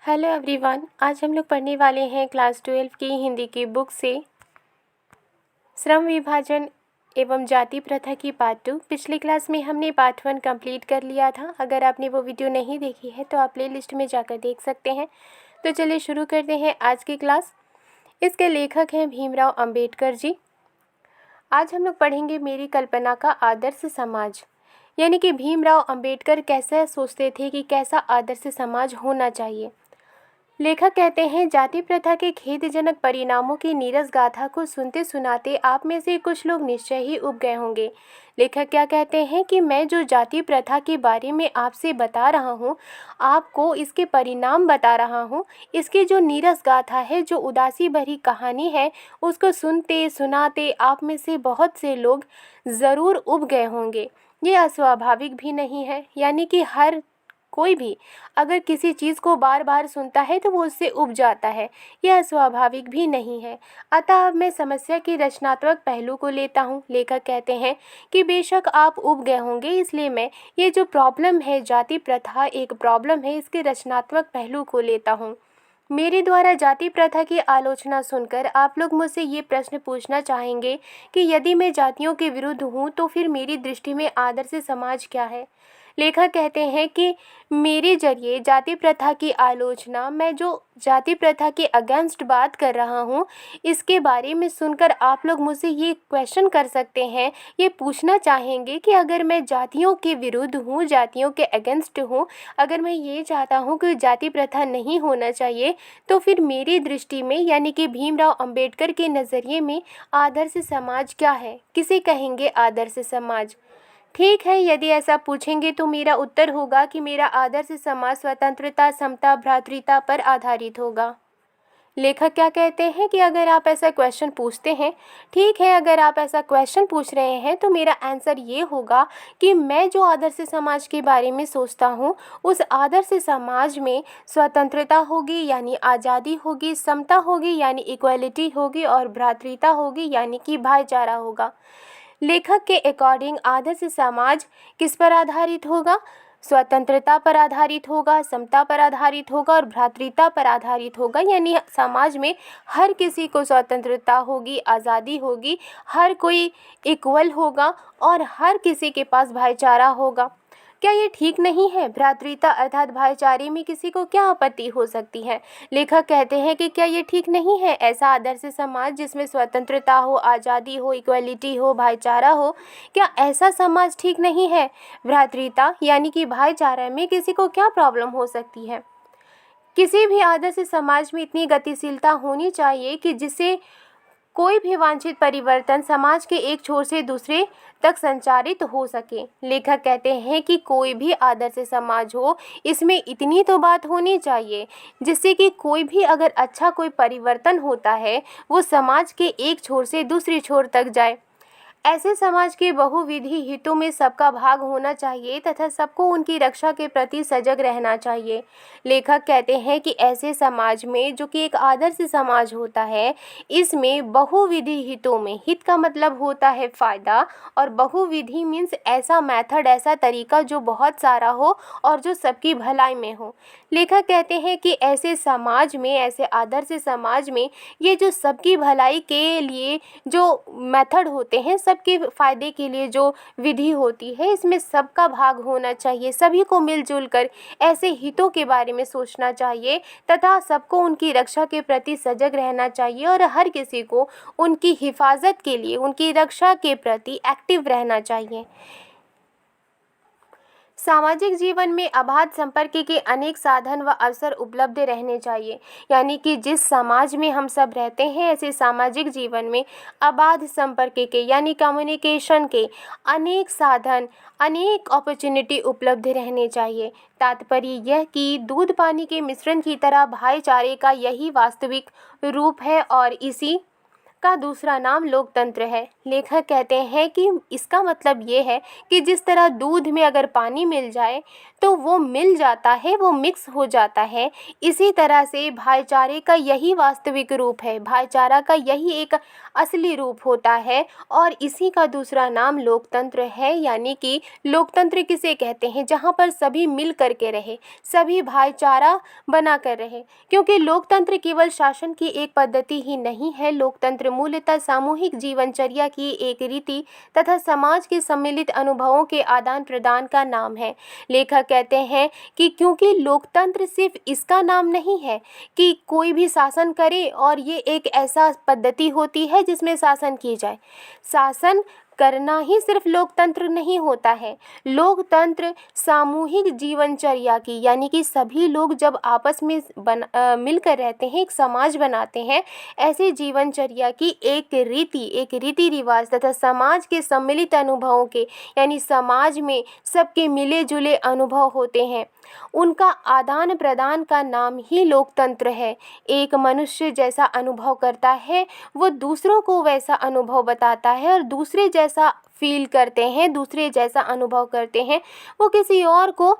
Hello everyone. आज हम लोग पढ़ने वाले हैं क्लास 12 की हिंदी की बुक से श्रम विभाजन एवं जाति प्रथा की पार्ट 2। पिछली क्लास में हमने पार्ट 1 कंप्लीट कर लिया था। अगर आपने वो वीडियो नहीं देखी है तो आप प्ले लिस्ट में जाकर देख सकते हैं। तो चलिए शुरू करते हैं आज की क्लास। इसके लेखक हैं भीमराव अंबेडकर जी। आज हम लोग पढ़ेंगे मेरी कल्पना का आदर्श समाज, यानी कि भीमराव अंबेडकर कैसे सोचते थे कि कैसा आदर्श समाज होना चाहिए। लेखक कहते हैं, जाति प्रथा के खेदजनक परिणामों की नीरस गाथा को सुनते सुनाते आप में से कुछ लोग निश्चय ही उब गए होंगे। लेखक क्या कहते हैं कि मैं जो जाति प्रथा के बारे में आपसे बता रहा हूँ, आपको इसके परिणाम बता रहा हूँ, इसकी जो नीरस गाथा है, जो उदासी भरी कहानी है, उसको सुनते सुनाते आप में से बहुत से लोग ज़रूर उब गए होंगे। ये अस्वाभाविक भी नहीं है, यानी कि हर कोई भी अगर किसी चीज़ को बार बार सुनता है तो वो उससे उब जाता है। यह स्वाभाविक भी नहीं है। अतः अब मैं समस्या के रचनात्मक पहलू को लेता हूँ। लेखक कहते हैं कि बेशक आप उब गए होंगे, इसलिए मैं ये जो प्रॉब्लम है, जाति प्रथा एक प्रॉब्लम है, इसके रचनात्मक पहलू को लेता हूँ। मेरे द्वारा जाति प्रथा की आलोचना सुनकर आप लोग मुझसे ये प्रश्न पूछना चाहेंगे कि यदि मैं जातियों के विरुद्ध हूँ तो फिर मेरी दृष्टि में आदर्श समाज क्या है। लेखक कहते हैं कि मेरे जरिए जाति प्रथा की आलोचना, मैं जो जाति प्रथा के अगेंस्ट बात कर रहा हूँ, इसके बारे में सुनकर आप लोग मुझसे ये क्वेश्चन कर सकते हैं, ये पूछना चाहेंगे कि अगर मैं जातियों के विरुद्ध हूँ, जातियों के अगेंस्ट हूँ, अगर मैं ये चाहता हूँ कि जाति प्रथा नहीं होना चाहिए, तो फिर मेरी दृष्टि में, यानी कि भीमराव अंबेडकर के नज़रिए में आदर्श समाज क्या है, किसे कहेंगे आदर्श समाज। ठीक है, यदि ऐसा पूछेंगे तो मेरा उत्तर होगा कि मेरा आदर्श समाज स्वतंत्रता, समता, भ्रातृता पर आधारित होगा। लेखक क्या कहते हैं कि अगर आप ऐसा क्वेश्चन पूछते हैं, ठीक है, अगर आप ऐसा क्वेश्चन पूछ रहे हैं तो मेरा आंसर ये होगा कि मैं जो आदर्श समाज के बारे में सोचता हूँ, उस आदर्श समाज में स्वतंत्रता होगी यानी आज़ादी होगी, समता होगी यानी इक्वलिटी होगी, और भ्रातृता होगी यानी कि भाईचारा होगा। लेखक के अकॉर्डिंग आदर्श समाज किस पर आधारित होगा? स्वतंत्रता पर आधारित होगा, समता पर आधारित होगा और भ्रातृता पर आधारित होगा। यानी समाज में हर किसी को स्वतंत्रता होगी, आज़ादी होगी, हर कोई इक्वल होगा और हर किसी के पास भाईचारा होगा। क्या ये ठीक नहीं है? भ्रातृता अर्थात भाईचारे में किसी को क्या आपत्ति हो सकती है? लेखक कहते हैं कि क्या ये ठीक नहीं है ऐसा आदर्श समाज जिसमें स्वतंत्रता हो, आज़ादी हो, इक्वलिटी हो, भाईचारा हो, क्या ऐसा समाज ठीक नहीं है? भ्रातृता यानी कि भाईचारा में किसी को क्या प्रॉब्लम हो सकती है? किसी भी आदर्श समाज में इतनी गतिशीलता होनी चाहिए कि जिससे कोई भी वांछित परिवर्तन समाज के एक छोर से दूसरे तक संचारित हो सके। लेखक कहते हैं कि कोई भी आदर्श समाज हो, इसमें इतनी तो बात होनी चाहिए जिससे कि कोई भी अगर अच्छा कोई परिवर्तन होता है, वो समाज के एक छोर से दूसरी छोर तक जाए। ऐसे समाज के बहुविधि हितों में सबका भाग होना चाहिए तथा सबको उनकी रक्षा के प्रति सजग रहना चाहिए। लेखक कहते हैं कि ऐसे समाज में, जो कि एक आदर्श समाज होता है, इसमें बहुविधि हितों में, हित का मतलब होता है फ़ायदा, और बहुविधि मीन्स ऐसा मेथड, ऐसा तरीका जो बहुत सारा हो और जो सबकी भलाई में हो। लेखक कहते हैं कि ऐसे समाज में, ऐसे आदर्श समाज में, ये जो सबकी भलाई के लिए जो मेथड होते हैं, सबके फ़ायदे के लिए जो विधि होती है, इसमें सबका भाग होना चाहिए। सभी को मिलजुल कर ऐसे हितों के बारे में सोचना चाहिए तथा सबको उनकी रक्षा के प्रति सजग रहना चाहिए और हर किसी को उनकी हिफाजत के लिए, उनकी रक्षा के प्रति एक्टिव रहना चाहिए। सामाजिक जीवन में अबाध संपर्क के अनेक साधन व अवसर उपलब्ध रहने चाहिए। यानी कि जिस समाज में हम सब रहते हैं, ऐसे सामाजिक जीवन में अबाध संपर्क के यानी कम्युनिकेशन के अनेक साधन, अनेक अपॉर्चुनिटी उपलब्ध रहने चाहिए। तात्पर्य यह कि दूध पानी के मिश्रण की तरह भाईचारे का यही वास्तविक रूप है और इसी का दूसरा नाम लोकतंत्र है। लेखक कहते हैं कि इसका मतलब ये है कि जिस तरह दूध में अगर पानी मिल जाए तो वो मिल जाता है, वो मिक्स हो जाता है। इसी तरह से भाईचारे का यही वास्तविक रूप है, भाईचारा का यही एक असली रूप होता है और इसी का दूसरा नाम लोकतंत्र है। यानी कि लोकतंत्र किसे कहते हैं? जहाँ पर सभी मिल कर के रहे, सभी भाईचारा बना कर रहे। क्योंकि लोकतंत्र केवल शासन की एक पद्धति ही नहीं है, लोकतंत्र मूलतः सामूहिक जीवनचर्या की एक रीति तथा समाज के सम्मिलित अनुभवों के आदान प्रदान का नाम है। लेखक कहते हैं कि क्योंकि लोकतंत्र सिर्फ इसका नाम नहीं है कि कोई भी शासन करे और ये एक ऐसा पद्धति होती है जिसमें शासन की जाए। शासन करना ही सिर्फ लोकतंत्र नहीं होता है। लोकतंत्र सामूहिक जीवनचर्या की, यानी कि सभी लोग जब आपस में मिलकर रहते हैं, एक समाज बनाते हैं, ऐसे जीवनचर्या की एक रीति रिवाज तथा समाज के सम्मिलित अनुभवों के, यानी समाज में सबके मिले जुले अनुभव होते हैं, उनका आदान प्रदान का नाम ही लोकतंत्र है। एक मनुष्य जैसा अनुभव करता है वो दूसरों को वैसा अनुभव बताता है और दूसरे जैसा फील करते हैं, दूसरे जैसा अनुभव करते हैं, वो किसी और को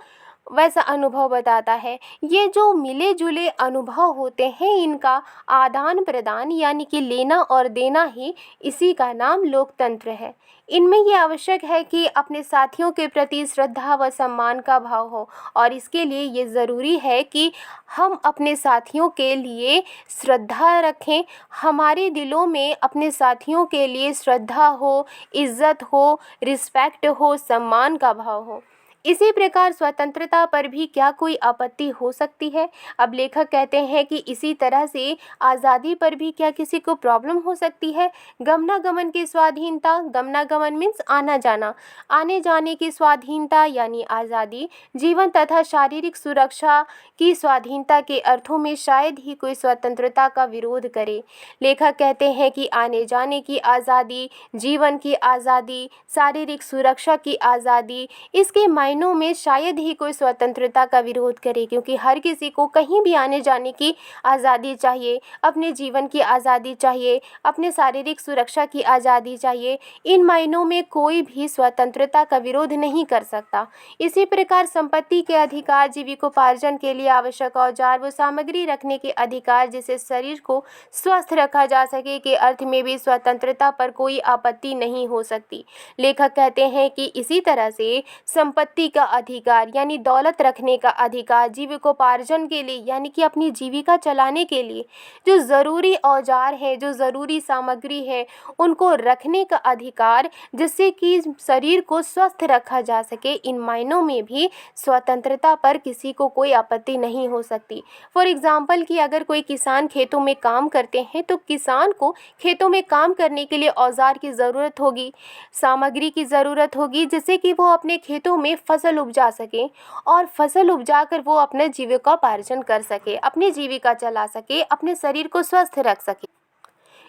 वैसा अनुभव बताता है। ये जो मिले जुले अनुभव होते हैं, इनका आदान प्रदान यानी कि लेना और देना ही, इसी का नाम लोकतंत्र है। इनमें ये आवश्यक है कि अपने साथियों के प्रति श्रद्धा व सम्मान का भाव हो और इसके लिए ये ज़रूरी है कि हम अपने साथियों के लिए श्रद्धा रखें, हमारे दिलों में अपने साथियों के लिए श्रद्धा हो, इज़्ज़त हो, रिस्पेक्ट हो, सम्मान का भाव हो। इसी प्रकार स्वतंत्रता पर भी क्या कोई आपत्ति हो सकती है? अब लेखक कहते हैं कि इसी तरह से आज़ादी पर भी क्या किसी को प्रॉब्लम हो सकती है? गमनागमन की स्वाधीनता, गमनागमन मीन्स आना जाना, आने जाने की स्वाधीनता यानी आज़ादी, जीवन तथा शारीरिक सुरक्षा की स्वाधीनता के अर्थों में शायद ही कोई स्वतंत्रता का विरोध करे। लेखक कहते हैं कि आने जाने की आज़ादी, जीवन की आज़ादी, शारीरिक सुरक्षा की आज़ादी, इसके मायनों में शायद ही कोई स्वतंत्रता का विरोध करे, क्योंकि हर किसी को कहीं भी आने जाने की आज़ादी चाहिए, अपने जीवन की आज़ादी चाहिए, अपने शारीरिक सुरक्षा की आज़ादी चाहिए। इन मायनों में कोई भी स्वतंत्रता का विरोध नहीं कर सकता। इसी प्रकार संपत्ति के अधिकार, जीविकोपार्जन के लिए आवश्यक औजार व सामग्री रखने के अधिकार, जिससे शरीर को स्वस्थ रखा जा सके, के अर्थ में भी स्वतंत्रता पर कोई आपत्ति नहीं हो सकती। लेखक कहते हैं कि इसी तरह से संपत्ति का अधिकार यानी दौलत रखने का अधिकार, जीविकोपार्जन के लिए यानी कि अपनी जीविका चलाने के लिए जो ज़रूरी औजार है, जो ज़रूरी सामग्री है, उनको रखने का अधिकार, जिससे कि शरीर को स्वस्थ रखा जा सके, इन मायनों में भी स्वतंत्रता पर किसी को कोई आपत्ति नहीं हो सकती। फॉर एग्जाम्पल कि अगर कोई किसान खेतों में काम करते हैं तो किसान को खेतों में काम करने के लिए औजार की ज़रूरत होगी, सामग्री की ज़रूरत होगी, जिससे कि वो अपने खेतों में फसल उपजा सके और फसल उपजा कर वो अपना जीविकोपार्जन कर सके, अपनी जीविका चला सके, अपने शरीर को स्वस्थ रख सके।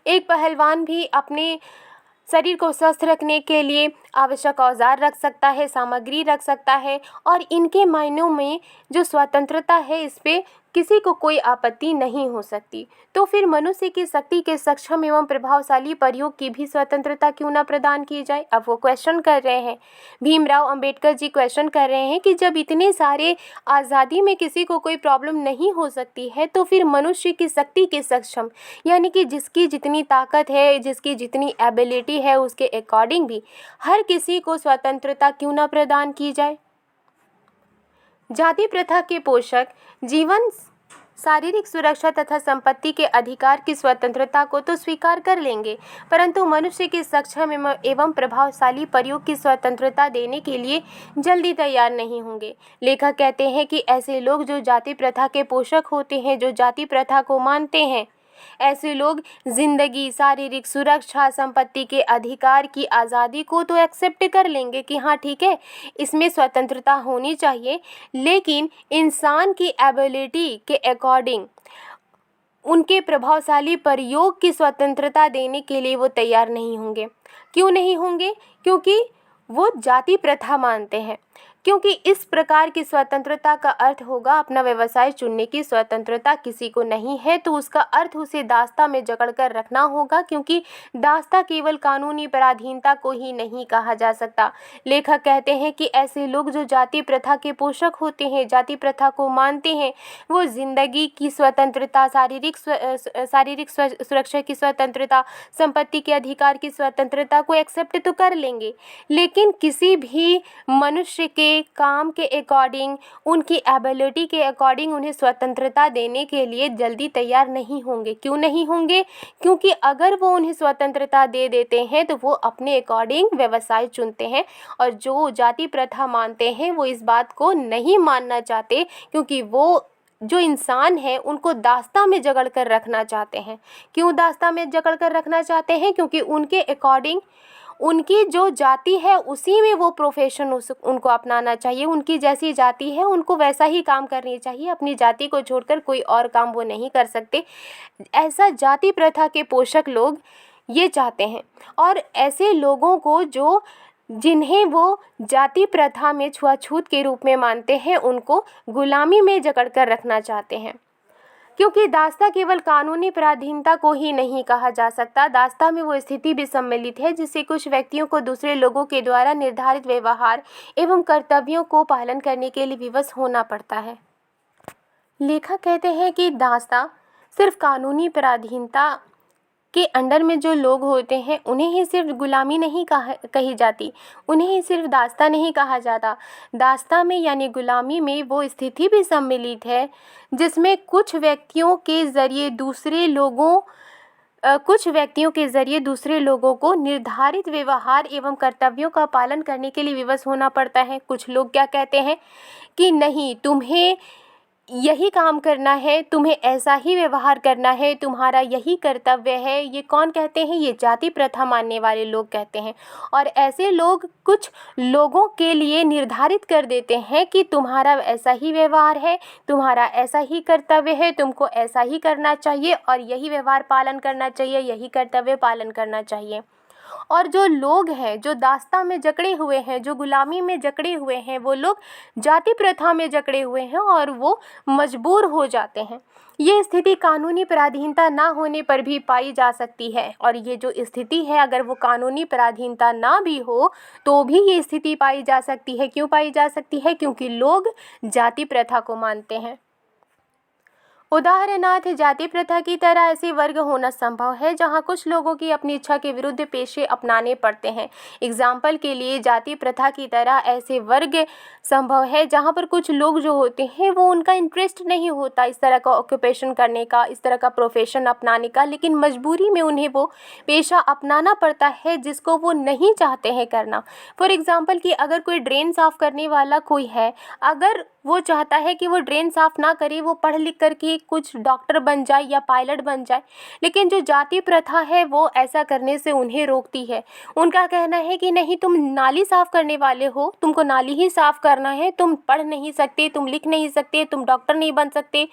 एक पहलवान भी अपने शरीर को स्वस्थ रखने के लिए आवश्यक औजार रख सकता है, सामग्री रख सकता है और इनके मायनों में जो स्वतंत्रता है, इस पे किसी को कोई आपत्ति नहीं हो सकती। तो फिर मनुष्य की शक्ति के सक्षम एवं प्रभावशाली प्रयोग की भी स्वतंत्रता क्यों न प्रदान की जाए? अब वो क्वेश्चन कर रहे हैं, भीमराव अंबेडकर जी क्वेश्चन कर रहे हैं कि जब इतने सारे आज़ादी में किसी को कोई प्रॉब्लम नहीं हो सकती है, तो फिर मनुष्य की शक्ति के सक्षम यानी कि जिसकी जितनी ताकत है, जिसकी जितनी एबिलिटी है, उसके अकॉर्डिंग भी हर किसी को स्वतंत्रता क्यों न प्रदान की जाए? जाति प्रथा के पोषक जीवन, शारीरिक सुरक्षा तथा संपत्ति के अधिकार की स्वतंत्रता को तो स्वीकार कर लेंगे, परंतु मनुष्य के सक्षम एवं प्रभावशाली प्रयोग की स्वतंत्रता देने के लिए जल्दी तैयार नहीं होंगे। लेखक कहते हैं कि ऐसे लोग जो जाति प्रथा के पोषक होते हैं, जो जाति प्रथा को मानते हैं, ऐसे लोग जिंदगी, शारीरिक सुरक्षा, संपत्ति के अधिकार की आज़ादी को तो एक्सेप्ट कर लेंगे कि हाँ ठीक है, इसमें स्वतंत्रता होनी चाहिए, लेकिन इंसान की एबिलिटी के अकॉर्डिंग उनके प्रभावशाली प्रयोग की स्वतंत्रता देने के लिए वो तैयार नहीं होंगे। क्यों नहीं होंगे? क्योंकि वो जाति प्रथा मानते हैं। क्योंकि इस प्रकार की स्वतंत्रता का अर्थ होगा अपना व्यवसाय चुनने की स्वतंत्रता किसी को नहीं है, तो उसका अर्थ उसे दास्ता में जकड़कर रखना होगा, क्योंकि दास्ता केवल कानूनी पराधीनता को ही नहीं कहा जा सकता। लेखक कहते हैं कि ऐसे लोग जो जाति प्रथा के पोषक होते हैं, जाति प्रथा को मानते हैं, वो जिंदगी की स्वतंत्रता, शारीरिक सुरक्षा की स्वतंत्रता, संपत्ति के अधिकार की स्वतंत्रता को एक्सेप्ट तो कर लेंगे, लेकिन किसी भी मनुष्य के काम के अकॉर्डिंग, उनकी एबिलिटी के अकॉर्डिंग उन्हें स्वतंत्रता देने के लिए जल्दी तैयार नहीं होंगे। क्यों नहीं होंगे? क्योंकि अगर वो उन्हें स्वतंत्रता दे देते हैं तो वो अपने अकॉर्डिंग व्यवसाय चुनते हैं, और जो जाति प्रथा मानते हैं वो इस बात को नहीं मानना चाहते, क्योंकि वो जो इंसान है उनको दास्ता में जकड़ कर रखना चाहते हैं। क्यों दास्ता में जकड़ कर रखना चाहते हैं? क्योंकि उनके अकॉर्डिंग उनकी जो जाति है उसी में वो प्रोफेशन उनको अपनाना चाहिए, उनकी जैसी जाति है उनको वैसा ही काम करनी चाहिए, अपनी जाति को छोड़कर कोई और काम वो नहीं कर सकते। ऐसा जाति प्रथा के पोषक लोग ये चाहते हैं, और ऐसे लोगों को जिन्हें वो जाति प्रथा में छुआछूत के रूप में मानते हैं, उनको गुलामी में जकड़ कर रखना चाहते हैं। क्योंकि दास्ता केवल कानूनी पराधीनता को ही नहीं कहा जा सकता, दास्ता में वो स्थिति भी सम्मिलित है जिससे कुछ व्यक्तियों को दूसरे लोगों के द्वारा निर्धारित व्यवहार एवं कर्तव्यों को पालन करने के लिए विवश होना पड़ता है। लेखक कहते हैं कि दास्ता सिर्फ कानूनी पराधीनता के अंडर में जो लोग होते हैं उन्हें ही सिर्फ गुलामी नहीं कही जाती, उन्हें ही सिर्फ दास्ता नहीं कहा जाता। दास्ता में यानी गुलामी में वो स्थिति भी सम्मिलित है जिसमें कुछ व्यक्तियों के ज़रिए दूसरे लोगों को निर्धारित व्यवहार एवं कर्तव्यों का पालन करने के लिए विवश होना पड़ता है। कुछ लोग क्या कहते हैं कि नहीं, तुम्हें यही काम करना है, तुम्हें ऐसा ही व्यवहार करना है, तुम्हारा यही कर्तव्य है। ये कौन कहते हैं? ये जाति प्रथा मानने वाले लोग कहते हैं। और ऐसे लोग कुछ लोगों के लिए निर्धारित कर देते हैं कि तुम्हारा ऐसा ही व्यवहार है, तुम्हारा ऐसा ही कर्तव्य है, तुमको ऐसा ही करना चाहिए और यही व्यवहार पालन करना चाहिए, यही कर्तव्य पालन करना चाहिए। और जो लोग हैं जो दास्ता में जकड़े हुए हैं, जो गुलामी में जकड़े हुए हैं, वो लोग जाति प्रथा में जकड़े हुए हैं और वो मजबूर हो जाते हैं। ये स्थिति कानूनी पराधीनता ना होने पर भी पाई जा सकती है, और ये जो स्थिति है अगर वो कानूनी पराधीनता ना भी हो तो भी ये स्थिति पाई जा सकती है। क्यों पाई जा सकती है? क्योंकि लोग जाति प्रथा को मानते हैं। उदाहरणार्थ जाति प्रथा की तरह ऐसे वर्ग होना संभव है जहां कुछ लोगों की अपनी इच्छा के विरुद्ध पेशे अपनाने पड़ते हैं। एग्जाम्पल के लिए जाति प्रथा की तरह ऐसे वर्ग संभव है जहां पर कुछ लोग जो होते हैं वो उनका इंटरेस्ट नहीं होता इस तरह का ऑक्यूपेशन करने का, इस तरह का प्रोफेशन अपनाने का, लेकिन मजबूरी में उन्हें वो पेशा अपनाना पड़ता है जिसको वो नहीं चाहते हैं करना। फॉर एग्जाम्पल कि अगर कोई ड्रेन साफ़ करने वाला कोई है, अगर वो चाहता है कि वो ड्रेन साफ़ ना करे, वो पढ़ लिख करके कुछ डॉक्टर बन जाए या पायलट बन जाए, लेकिन जो जाति प्रथा है वो ऐसा करने से उन्हें रोकती है। उनका कहना है कि नहीं, तुम नाली साफ़ करने वाले हो, तुमको नाली ही साफ़ करना है, तुम पढ़ नहीं सकते, तुम लिख नहीं सकते, तुम डॉक्टर नहीं बन सकते,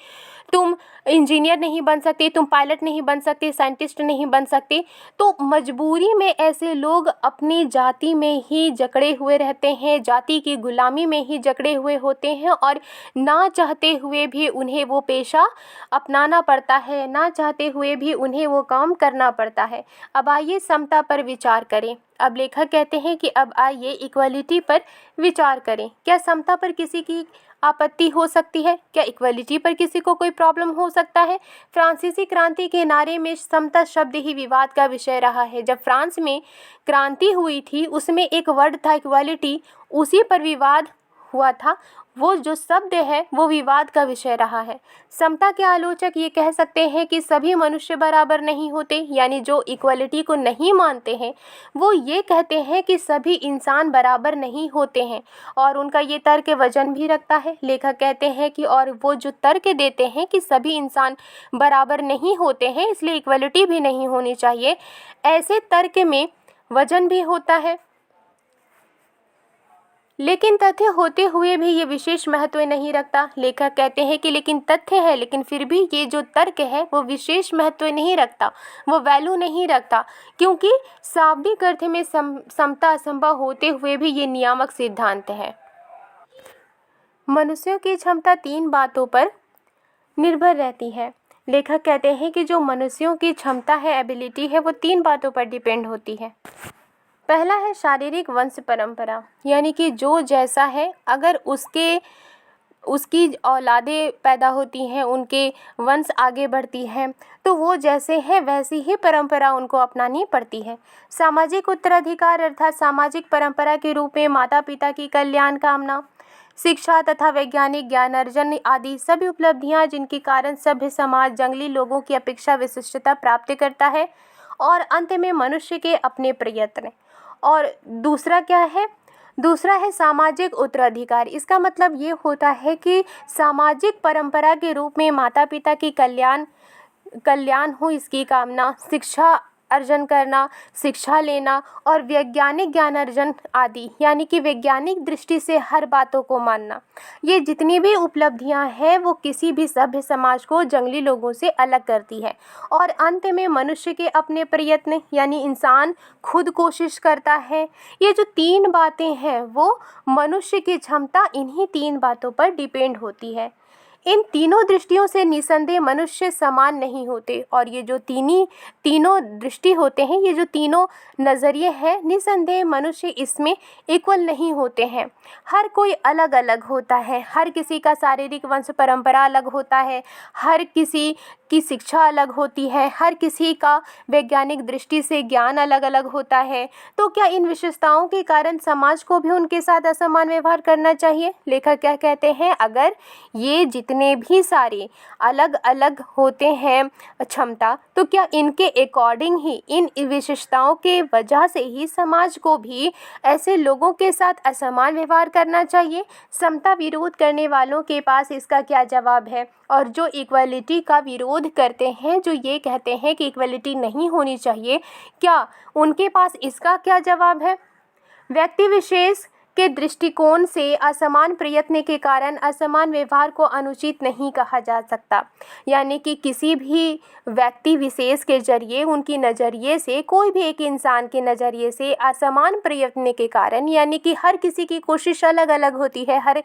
तुम इंजीनियर नहीं बन सकते, तुम पायलट नहीं बन सकते, साइंटिस्ट नहीं बन सकते। तो मजबूरी में ऐसे लोग अपनी जाति में ही जकड़े हुए रहते हैं, जाति की गुलामी में ही जकड़े हुए होते हैं, और ना चाहते हुए भी उन्हें वो पेशा अपनाना पड़ता है, ना चाहते हुए भी उन्हें वो काम करना पड़ता है। अब आइए समता पर विचार करें। अब लेखक कहते हैं कि अब आइए इक्वलिटी पर विचार करें। क्या समता पर किसी की आपत्ति हो सकती है? क्या इक्वलिटी पर किसी को कोई प्रॉब्लम हो सकता है? फ्रांसीसी क्रांति के नारे में समता शब्द ही विवाद का विषय रहा है। जब फ्रांस में क्रांति हुई थी उसमें एक वर्ड था इक्वलिटी, उसी पर विवाद हुआ था। वो जो शब्द है वो विवाद का विषय रहा है। समता के आलोचक ये कह सकते हैं कि सभी मनुष्य बराबर नहीं होते, यानी जो इक्वलिटी को नहीं मानते हैं वो ये कहते हैं कि सभी इंसान बराबर नहीं होते हैं, और उनका ये तर्क वजन भी रखता है। लेखक कहते हैं कि और वो जो तर्क देते हैं कि सभी इंसान बराबर नहीं होते हैं इसलिए इक्वलिटी भी नहीं होनी चाहिए, ऐसे तर्क में वजन भी होता है, लेकिन तथ्य होते हुए भी ये विशेष महत्व नहीं रखता। लेखक कहते हैं कि लेकिन तथ्य है, लेकिन फिर भी ये जो तर्क है वो विशेष महत्व नहीं रखता, वो वैल्यू नहीं रखता, क्योंकि शाब्दिक अर्थ में समता असंभव होते हुए भी ये नियामक सिद्धांत है। मनुष्यों की क्षमता 3 बातों पर निर्भर रहती है। लेखक कहते हैं कि जो मनुष्यों की क्षमता है, एबिलिटी है, वो 3 बातों पर डिपेंड होती है। पहला है शारीरिक वंश परंपरा, यानी कि जो जैसा है, अगर उसकी औलादें पैदा होती हैं, उनके वंश आगे बढ़ती हैं, तो वो जैसे हैं वैसी ही परंपरा उनको अपनानी पड़ती है। सामाजिक उत्तराधिकार अर्थात सामाजिक परंपरा के रूप में माता पिता की कल्याण कामना, शिक्षा तथा वैज्ञानिक ज्ञान अर्जन आदि सभी उपलब्धियां जिनके कारण सभ्य समाज जंगली लोगों की अपेक्षा विशिष्टता प्राप्त करता है। और अंत में मनुष्य के अपने प्रयत्न। और दूसरा क्या है? दूसरा है सामाजिक उत्तराधिकार। इसका मतलब ये होता है कि सामाजिक परंपरा के रूप में माता पिता की कल्याण हो, इसकी कामना, शिक्षा अर्जन करना, शिक्षा लेना और वैज्ञानिक ज्ञान अर्जन आदि, यानी कि वैज्ञानिक दृष्टि से हर बातों को मानना। ये जितनी भी उपलब्धियां हैं वो किसी भी सभ्य समाज को जंगली लोगों से अलग करती है। और अंत में मनुष्य के अपने प्रयत्न, यानी इंसान खुद कोशिश करता है। ये जो 3 बातें हैं वो मनुष्य की क्षमता इन्हीं 3 बातों पर डिपेंड होती है। इन तीनों दृष्टियों से निसंदेह मनुष्य समान नहीं होते। और ये जो तीनों दृष्टि होते हैं, ये जो तीनों नज़रिए हैं, निसंदेह मनुष्य इसमें इक्वल नहीं होते हैं। हर कोई अलग अलग होता है। हर किसी का शारीरिक वंश परंपरा अलग होता है, हर किसी की शिक्षा अलग होती है, हर किसी का वैज्ञानिक दृष्टि से ज्ञान अलग अलग होता है। तो क्या इन विशेषताओं के कारण समाज को भी उनके साथ असमान व्यवहार करना चाहिए? लेखक क्या कहते हैं, अगर ये जितने भी सारे अलग अलग होते हैं क्षमता, तो क्या इनके अकॉर्डिंग ही, इन विशेषताओं के वजह से ही समाज को भी ऐसे लोगों के साथ असमान व्यवहार करना चाहिए? समता विरोध करने वालों के पास इसका क्या जवाब है? और जो इक्वलिटी का विरोध करते हैं, जो ये कहते हैं कि इक्वलिटी नहीं होनी चाहिए, क्या उनके पास इसका क्या जवाब है? व्यक्ति विशेष के दृष्टिकोण से असमान प्रयत्न के कारण असमान व्यवहार को अनुचित नहीं कहा जा सकता। यानी कि किसी भी व्यक्ति विशेष के जरिए, उनकी नज़रिए से, कोई भी एक इंसान के नज़रिए से असमान प्रयत्न के कारण, यानी कि हर किसी की कोशिश अलग अलग होती है, हर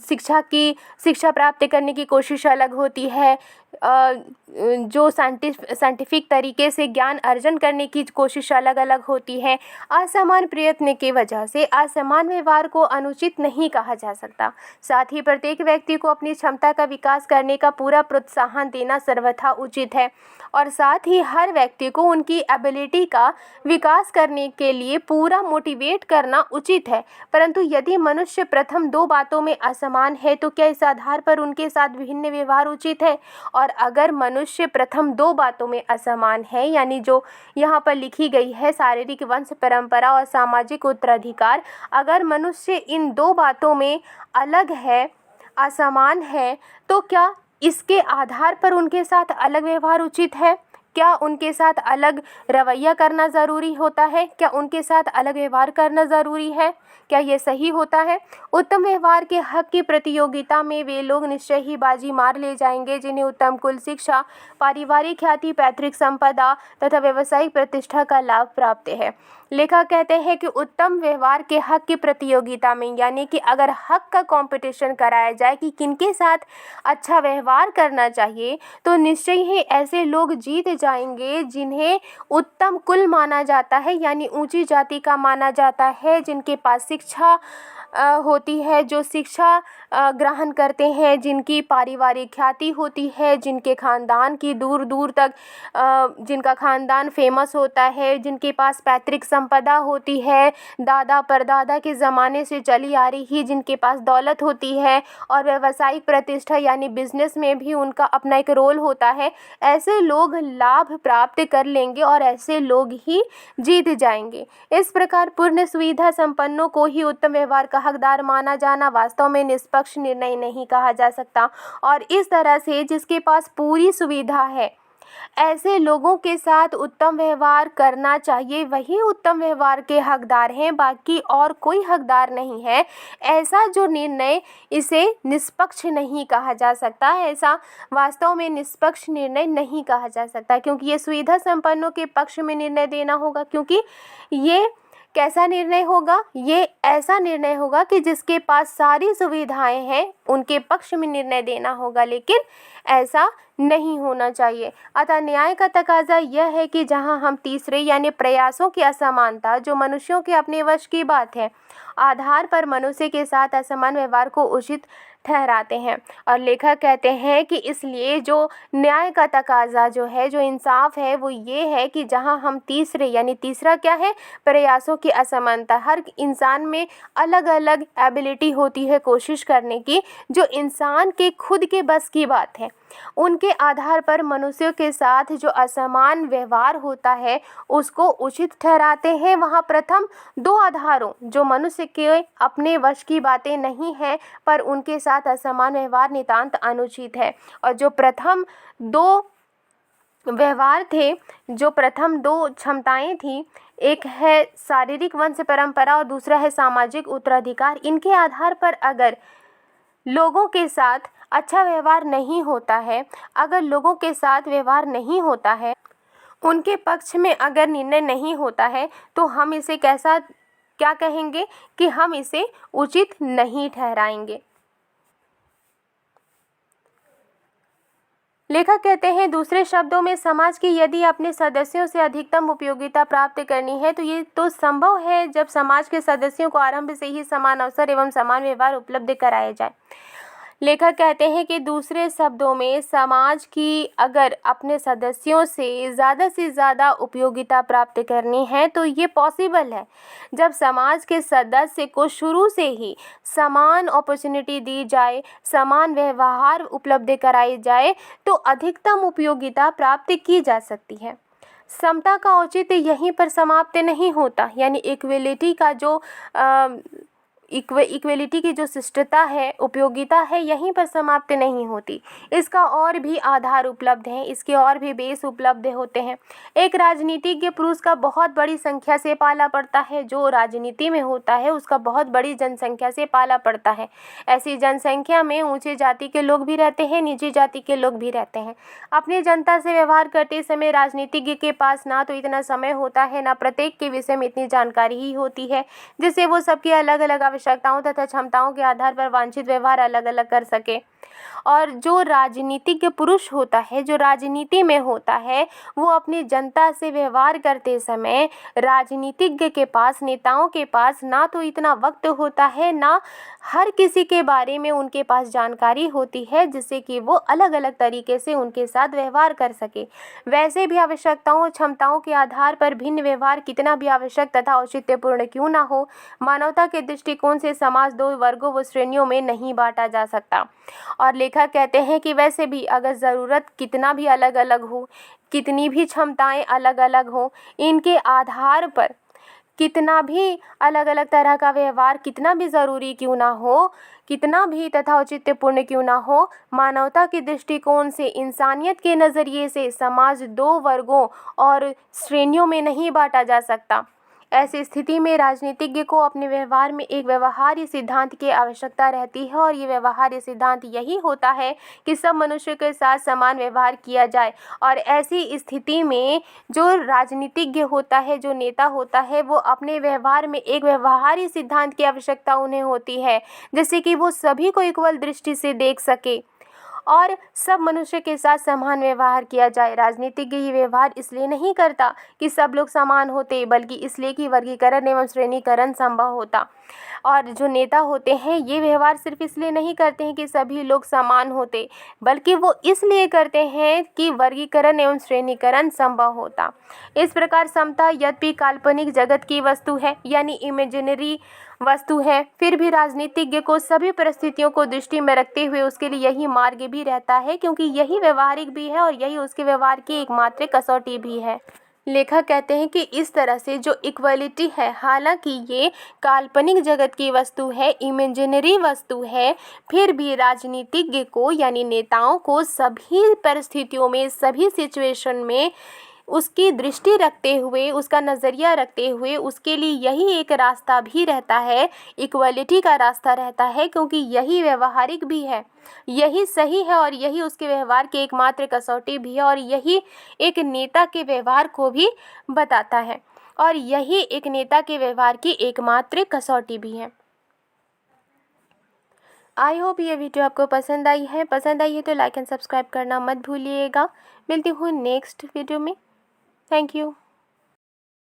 शिक्षा प्राप्त करने की कोशिश अलग होती है, जो साइंटिफिक तरीके से ज्ञान अर्जन करने की कोशिश अलग अलग होती है। असमान प्रयत्न की वजह से असमान व्यवहार को अनुचित नहीं कहा जा सकता। साथ ही प्रत्येक व्यक्ति को अपनी क्षमता का विकास करने का पूरा प्रोत्साहन देना सर्वथा उचित है। और साथ ही हर व्यक्ति को उनकी एबिलिटी का विकास करने के लिए पूरा मोटिवेट करना उचित है। परंतु यदि मनुष्य प्रथम 2 बातों में असमान है, तो क्या इस आधार पर उनके साथ विभिन्न व्यवहार उचित है? और अगर मनुष्य प्रथम 2 बातों में असमान है, यानी जो यहाँ पर लिखी गई है शारीरिक वंश परंपरा और सामाजिक उत्तराधिकार, अगर मनुष्य इन 2 बातों में अलग है, असमान है, तो क्या इसके आधार पर उनके साथ अलग व्यवहार उचित है? क्या उनके साथ अलग रवैया करना ज़रूरी होता है? क्या उनके साथ अलग व्यवहार करना ज़रूरी है? क्या ये सही होता है? उत्तम व्यवहार के हक की प्रतियोगिता में वे लोग निश्चय ही बाजी मार ले जाएंगे जिन्हें उत्तम कुल शिक्षा, पारिवारिक ख्याति, पैतृक संपदा तथा व्यावसायिक प्रतिष्ठा का लाभ प्राप्त है। लेखक कहते हैं कि उत्तम व्यवहार के हक की प्रतियोगिता में, यानी कि अगर हक का कंपटीशन कराया जाए कि किनके साथ अच्छा व्यवहार करना चाहिए, तो निश्चय ही ऐसे लोग जीत जाएंगे जिन्हें उत्तम कुल माना जाता है, यानी ऊंची जाति का माना जाता है, जिनके पास शिक्षा होती है, जो शिक्षा ग्रहण करते हैं, जिनकी पारिवारिक ख्याति होती है, जिनके खानदान की दूर दूर तक जिनका खानदान फेमस होता है, जिनके पास पैतृक संपदा होती है, दादा परदादा के ज़माने से चली आ रही, जिनके पास दौलत होती है, और व्यावसायिक प्रतिष्ठा यानी बिजनेस में भी उनका अपना एक रोल होता है। ऐसे लोग लाभ प्राप्त कर लेंगे और ऐसे लोग ही जीत जाएंगे। इस प्रकार पूर्ण सुविधा संपन्नों को ही उत्तम व्यवहार का हकदार माना जाना वास्तव में निष्पक्ष निर्णय नहीं कहा जा सकता। और इस तरह से जिसके पास पूरी सुविधा है, ऐसे लोगों के साथ उत्तम व्यवहार करना चाहिए, वही उत्तम व्यवहार के हकदार हैं, बाकी और कोई हकदार नहीं है। ऐसा जो निर्णय, इसे निष्पक्ष नहीं कहा जा सकता, ऐसा वास्तव में निष्पक्ष निर्णय नहीं कहा जा सकता, क्योंकि ये सुविधा संपन्नों के पक्ष में निर्णय देना होगा, क्योंकि ये कैसा निर्णय होगा? ये ऐसा निर्णय होगा कि जिसके पास सारी सुविधाएं हैं उनके पक्ष में निर्णय देना होगा, लेकिन ऐसा नहीं होना चाहिए। अतः न्याय का तकाजा यह है कि जहां हम तीसरे यानी प्रयासों की असमानता, जो मनुष्यों के अपने वश की बात है, आधार पर मनुष्य के साथ असमान व्यवहार को उचित ठहराते हैं। और लेखक कहते हैं कि इसलिए जो न्याय का तकाजा जो है, जो इंसाफ है, वो ये है कि जहां हम तीसरे यानी तीसरा क्या है, प्रयासों की असमानता। हर इंसान में अलग अलग एबिलिटी होती है कोशिश करने की, जो इंसान के खुद के बस की बात है, उनके आधार पर मनुष्यों के साथ जो असमान व्यवहार होता है उसको उचित ठहराते हैं। वहाँ प्रथम दो आधारों, जो मनुष्य के अपने वश की बातें नहीं हैं पर उनके साथ असमान व्यवहार नितांत अनुचित है। और जो प्रथम दो व्यवहार थे, जो प्रथम दो क्षमताएं थी, एक है शारीरिक वंश परंपरा और दूसरा है सामाजिक उत्तराधिकार। इनके आधार पर अगर लोगों के साथ अच्छा व्यवहार नहीं होता है, अगर लोगों के साथ व्यवहार नहीं होता है, उनके पक्ष में अगर निर्णय नहीं होता है, तो हम इसे क्या कहेंगे कि हम इसे उचित नहीं ठहराएंगे। लेखक कहते हैं, दूसरे शब्दों में समाज की यदि अपने सदस्यों से अधिकतम उपयोगिता प्राप्त करनी है तो ये तो संभव है जब समाज के सदस्यों को आरंभ से ही समान अवसर एवं समान व्यवहार उपलब्ध कराया जाए। लेखक कहते हैं कि दूसरे शब्दों में समाज की अगर अपने सदस्यों से ज़्यादा उपयोगिता प्राप्त करनी है तो ये पॉसिबल है जब समाज के सदस्य को शुरू से ही समान अपॉर्चुनिटी दी जाए, समान व्यवहार उपलब्ध कराई जाए, तो अधिकतम उपयोगिता प्राप्त की जा सकती है। समता का औचित्य यहीं पर समाप्त नहीं होता, यानी इक्वलिटी का जो इक्वलिटी की जो शिष्टता है, उपयोगिता है, यहीं पर समाप्त नहीं होती। इसका और भी आधार उपलब्ध हैं, इसके और भी बेस उपलब्ध होते हैं। एक राजनीतिज्ञ पुरुष का बहुत बड़ी संख्या से पाला पड़ता है, जो राजनीति में होता है उसका बहुत बड़ी जनसंख्या से पाला पड़ता है। ऐसी जनसंख्या में ऊंचे जाति के लोग भी रहते हैं, नीची जाति के लोग भी रहते हैं। अपनी जनता से व्यवहार करते समय राजनीतिज्ञ के पास ना तो इतना समय होता है, ना प्रत्येक के विषय में इतनी जानकारी ही होती है जिससे वो सबकी अलग अलग आवश्यकताओं तथा क्षमताओं के आधार पर वांछित व्यवहार अलग अलग कर सके। और जो राजनीतिज्ञ पुरुष होता है, जो राजनीति में होता है, वो अपनी जनता से व्यवहार करते समय राजनीतिज्ञ के पास, नेताओं के पास ना तो इतना वक्त होता है, ना हर किसी के बारे में उनके पास जानकारी होती है जिससे कि वो अलग अलग तरीके से उनके साथ व्यवहार कर सके। वैसे भी आवश्यकताओं और क्षमताओं के आधार पर भिन्न व्यवहार कितना भी आवश्यक तथा औचित्यपूर्ण क्यों ना हो, मानवता के दृष्टिकोण से समाज दो वर्गों व श्रेणियों में नहीं बांटा जा सकता। और लेखक कहते हैं कि वैसे भी अगर ज़रूरत कितना भी अलग अलग हो, कितनी भी क्षमताएं अलग अलग हो, इनके आधार पर कितना भी अलग अलग तरह का व्यवहार कितना भी ज़रूरी क्यों ना हो, कितना भी तथा औचित्यपूर्ण क्यों ना हो, मानवता के दृष्टिकोण से, इंसानियत के नज़रिए से समाज दो वर्गों और श्रेणियों में नहीं बांटा जा सकता। ऐसी स्थिति में राजनीतिज्ञ को अपने व्यवहार में एक व्यवहार्य सिद्धांत की आवश्यकता रहती है और ये व्यवहार्य सिद्धांत यही होता है कि सब मनुष्य के साथ समान व्यवहार किया जाए। और ऐसी स्थिति में जो राजनीतिज्ञ होता है, जो नेता होता है, वो अपने व्यवहार में एक व्यवहार्य सिद्धांत की आवश्यकता उन्हें होती है जिससे कि वो सभी को इक्वल दृष्टि से देख सके और सब मनुष्य के साथ समान व्यवहार किया जाए। राजनीतिज्ञ ये व्यवहार इसलिए नहीं करता कि सब लोग समान होते, बल्कि इसलिए कि वर्गीकरण एवं श्रेणीकरण संभव होता। और जो नेता होते हैं ये व्यवहार सिर्फ इसलिए नहीं करते हैं कि सभी लोग समान होते, बल्कि वो इसलिए करते हैं कि वर्गीकरण एवं श्रेणीकरण संभव होता। इस प्रकार समता यद्यपि काल्पनिक जगत की वस्तु है, यानी इमेजिनरी वस्तु है, फिर भी राजनीतिज्ञ को सभी परिस्थितियों को दृष्टि में रखते हुए उसके लिए यही मार्ग भी रहता है, क्योंकि यही व्यवहारिक भी है और यही उसके व्यवहार की एकमात्र कसौटी भी है। लेखक कहते हैं कि इस तरह से जो इक्वलिटी है, हालांकि ये काल्पनिक जगत की वस्तु है, इमेजिनरी वस्तु है, फिर भी राजनीतिज्ञ को यानी नेताओं को सभी परिस्थितियों में, सभी सिचुएशन में उसकी दृष्टि रखते हुए, उसका नज़रिया रखते हुए उसके लिए यही एक रास्ता भी रहता है, इक्वलिटी का रास्ता रहता है, क्योंकि यही व्यवहारिक भी है, यही सही है और यही उसके व्यवहार की एकमात्र कसौटी भी है और यही एक नेता के व्यवहार को भी बताता है। और यही एक नेता के व्यवहार की एकमात्र कसौटी भी है। आई होप ये वीडियो आपको पसंद आई है तो लाइक एंड सब्सक्राइब करना मत भूलिएगा। मिलती हूँ नेक्स्ट वीडियो में। Thank you.